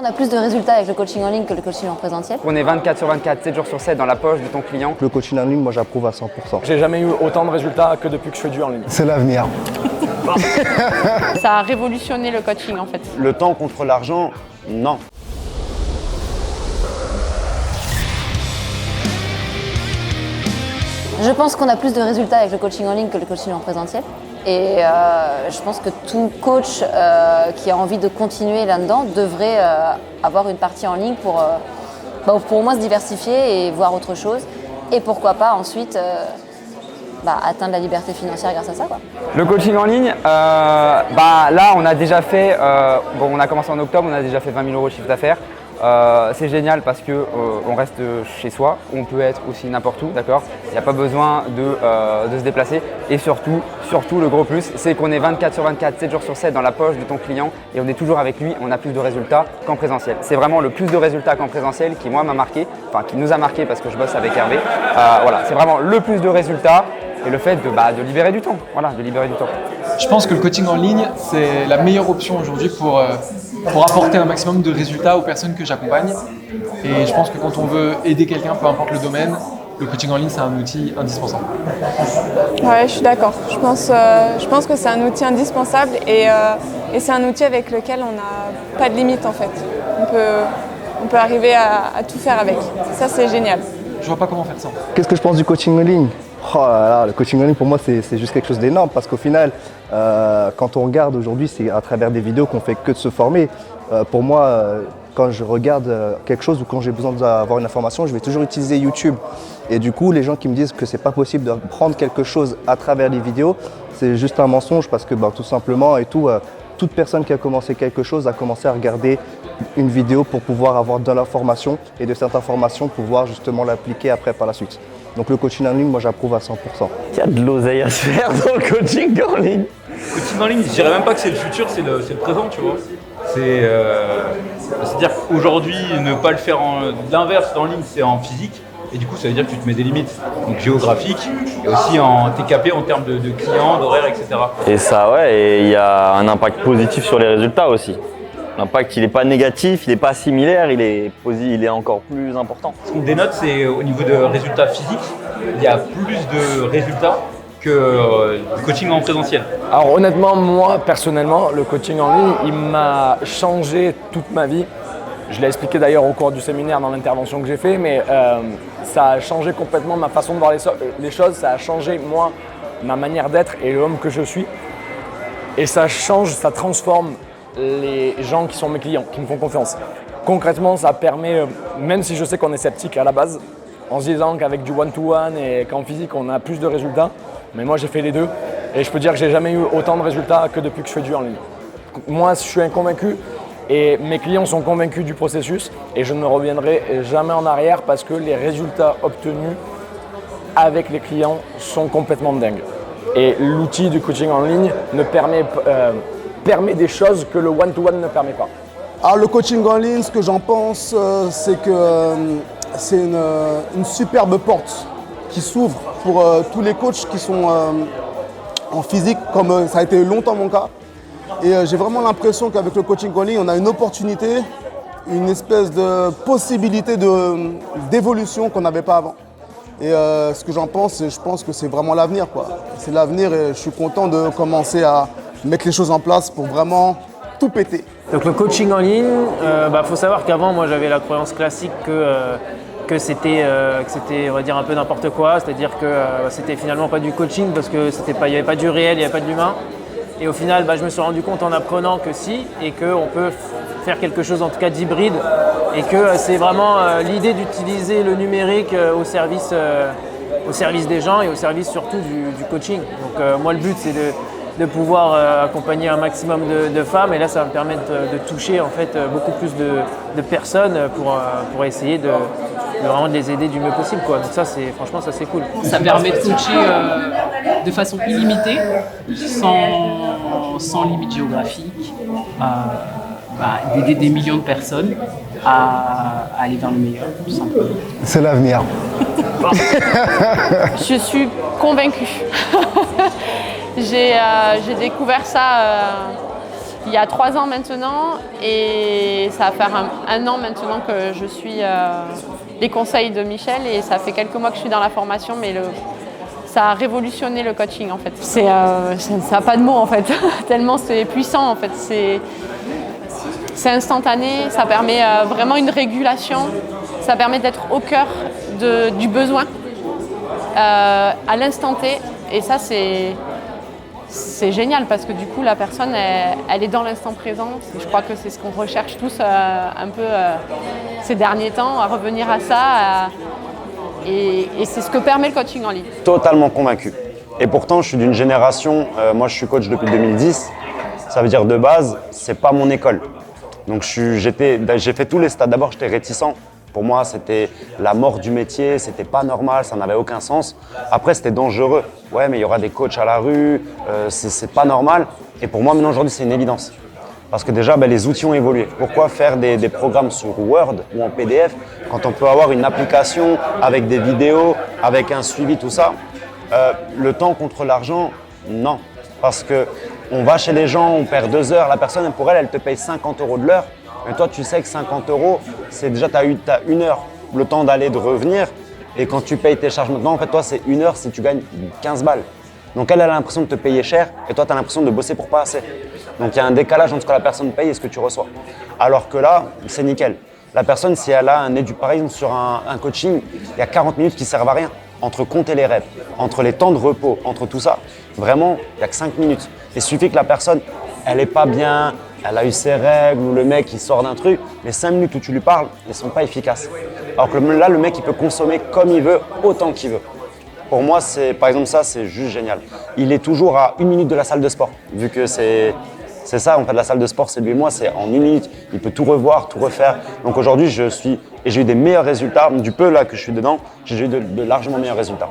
a plus de résultats avec le coaching en ligne que le coaching en présentiel. On est 24 sur 24, 7 jours sur 7 dans la poche de ton client. Le coaching en ligne, moi j'approuve à 100%. J'ai jamais eu autant de résultats que depuis que je fais du en ligne. C'est l'avenir. Ça a révolutionné le coaching en fait. Le temps contre l'argent, non. Je pense qu'on a plus de résultats avec le coaching en ligne que le coaching en présentiel. Et je pense que tout coach qui a envie de continuer là-dedans devrait avoir une partie en ligne pour au moins se diversifier et voir autre chose. Et pourquoi pas ensuite atteindre la liberté financière grâce à ça, quoi. Le coaching en ligne, là on a déjà fait, on a commencé en octobre, on a déjà fait 20 000 € de chiffre d'affaires. C'est génial parce que on reste chez soi, on peut être aussi n'importe où, d'accord. Il n'y a pas besoin de se déplacer et surtout le gros plus, c'est qu'on est 24 sur 24, 7 jours sur 7 dans la poche de ton client et on est toujours avec lui, on a plus de résultats qu'en présentiel. C'est vraiment le plus de résultats qu'en présentiel qui moi m'a marqué, enfin qui nous a marqué parce que je bosse avec Hervé. Voilà, c'est vraiment le plus de résultats et le fait de libérer du temps, voilà, de libérer du temps. Je pense que le coaching en ligne, c'est la meilleure option aujourd'hui pour apporter un maximum de résultats aux personnes que j'accompagne. Et je pense que quand on veut aider quelqu'un, peu importe le domaine, le coaching en ligne, c'est un outil indispensable. Ouais, je suis d'accord. Je pense que c'est un outil indispensable et c'est un outil avec lequel on n'a pas de limite en fait. On peut arriver à tout faire avec. Ça, c'est génial. Je vois pas comment faire ça. Qu'est-ce que je pense du coaching en ligne ? Oh là là, le coaching en ligne pour moi c'est juste quelque chose d'énorme parce qu'au final, quand on regarde aujourd'hui, c'est à travers des vidéos qu'on fait que de se former. Pour moi, quand je regarde quelque chose ou quand j'ai besoin d'avoir une information, je vais toujours utiliser YouTube. Et du coup, les gens qui me disent que c'est pas possible de prendre quelque chose à travers les vidéos, c'est juste un mensonge parce que tout simplement toute personne qui a commencé quelque chose a commencé à regarder une vidéo pour pouvoir avoir de l'information et de cette information pouvoir justement l'appliquer après par la suite. Donc le coaching en ligne, moi j'approuve à 100%. Il y a de l'oseille à se faire dans le coaching en ligne. Le coaching en ligne, je dirais même pas que c'est le futur, c'est le présent, tu vois. C'est-à-dire qu'aujourd'hui, ne pas le faire l'inverse en ligne, c'est en physique. Et du coup, ça veut dire que tu te mets des limites, donc géographiques, et aussi t'es capé en termes de clients, d'horaires, etc. Et ça, ouais, et il y a un impact positif sur les résultats aussi. L'impact, il n'est pas négatif, il n'est pas similaire, il est encore plus important. Ce qu'on dénote, c'est au niveau de résultats physiques, il y a plus de résultats que du coaching en présentiel. Alors honnêtement, moi personnellement, le coaching en ligne, il m'a changé toute ma vie. Je l'ai expliqué d'ailleurs au cours du séminaire dans l'intervention que j'ai fait, mais ça a changé complètement ma façon de voir les choses, ça a changé moi, ma manière d'être et l'homme que je suis. Et ça transforme les gens qui sont mes clients, qui me font confiance. Concrètement, ça permet, même si je sais qu'on est sceptique à la base, en se disant qu'avec du one-to-one et qu'en physique on a plus de résultats, mais moi j'ai fait les deux et je peux dire que j'ai jamais eu autant de résultats que depuis que je fais du en ligne. Moi je suis convaincu et mes clients sont convaincus du processus et je ne reviendrai jamais en arrière parce que les résultats obtenus avec les clients sont complètement dingues. Et l'outil du coaching en ligne permet des choses que le one-to-one ne permet pas. Alors le coaching en ligne, ce que j'en pense, c'est que c'est une superbe porte qui s'ouvre pour tous les coachs qui sont en physique, comme ça a été longtemps mon cas. Et j'ai vraiment l'impression qu'avec le coaching en ligne, on a une opportunité, une espèce de possibilité d'évolution qu'on n'avait pas avant. Et ce que j'en pense, je pense que c'est vraiment l'avenir, quoi. C'est l'avenir et je suis content de commencer à mettre les choses en place pour vraiment tout péter. Donc le coaching en ligne, faut savoir qu'avant, moi j'avais la croyance classique que c'était on va dire un peu n'importe quoi, c'est-à-dire que c'était finalement pas du coaching parce que il n'y avait pas du réel, il n'y avait pas de l'humain. Et au final, je me suis rendu compte en apprenant que si, et qu'on peut faire quelque chose en tout cas d'hybride, et que c'est vraiment l'idée d'utiliser le numérique au service des gens et au service surtout du coaching. Donc moi le but c'est de pouvoir accompagner un maximum de femmes et là ça va me permettre de toucher en fait beaucoup plus de personnes pour essayer de vraiment les aider du mieux possible, quoi. Donc ça franchement ça c'est cool. Ça permet de coacher de façon illimitée, sans limite géographique, d'aider des millions de personnes à aller vers le meilleur, tout simplement. C'est l'avenir. Je suis convaincue. J'ai découvert ça il y a 3 ans maintenant et ça va faire un an maintenant que je suis les conseils de Michel et ça fait quelques mois que je suis dans la formation mais ça a révolutionné le coaching en fait. Ça n'a pas de mots en fait, tellement c'est puissant en fait. C'est instantané, ça permet vraiment une régulation, ça permet d'être au cœur du besoin à l'instant T et ça c'est génial parce que du coup la personne elle est dans l'instant présent. Je crois que c'est ce qu'on recherche tous un peu ces derniers temps, à revenir à ça et c'est ce que permet le coaching en ligne. Totalement convaincu. Et pourtant je suis d'une génération, moi je suis coach depuis 2010, ça veut dire de base c'est pas mon école. Donc j'ai fait tous les stades, d'abord j'étais réticent. Pour moi, c'était la mort du métier, c'était pas normal, ça n'avait aucun sens. Après, c'était dangereux. Ouais, mais il y aura des coachs à la rue, c'est pas normal. Et pour moi, maintenant, aujourd'hui, c'est une évidence. Parce que déjà, les outils ont évolué. Pourquoi faire des programmes sur Word ou en PDF quand on peut avoir une application avec des vidéos, avec un suivi, tout ça? Le temps contre l'argent, non. Parce qu'on va chez les gens, on perd 2 heures, la personne, pour elle, elle te paye 50 € de l'heure. Mais toi, tu sais que 50 €, c'est déjà, tu as 1 heure, le temps d'aller, de revenir. Et quand tu payes tes charges maintenant, en fait, toi, c'est 1 heure si tu gagnes 15 balles. Donc, elle a l'impression de te payer cher et toi, tu as l'impression de bosser pour pas assez. Donc, il y a un décalage entre ce que la personne paye et ce que tu reçois. Alors que là, c'est nickel. La personne, si elle a par exemple, sur un coaching, il y a 40 minutes qui ne servent à rien. Entre compter les reps, entre les temps de repos, entre tout ça, vraiment, il n'y a que 5 minutes. Il suffit que la personne, elle n'est pas bien, elle a eu ses règles ou le mec il sort d'un truc, les 5 minutes où tu lui parles, elles ne sont pas efficaces. Alors que là, le mec il peut consommer comme il veut, autant qu'il veut. Pour moi, par exemple ça, c'est juste génial. Il est toujours à 1 minute de la salle de sport, vu que c'est ça, en fait, la salle de sport, c'est lui et moi, c'est en 1 minute. Il peut tout revoir, tout refaire. Donc aujourd'hui, j'ai eu des meilleurs résultats. Du peu là que je suis dedans, j'ai eu de largement meilleurs résultats.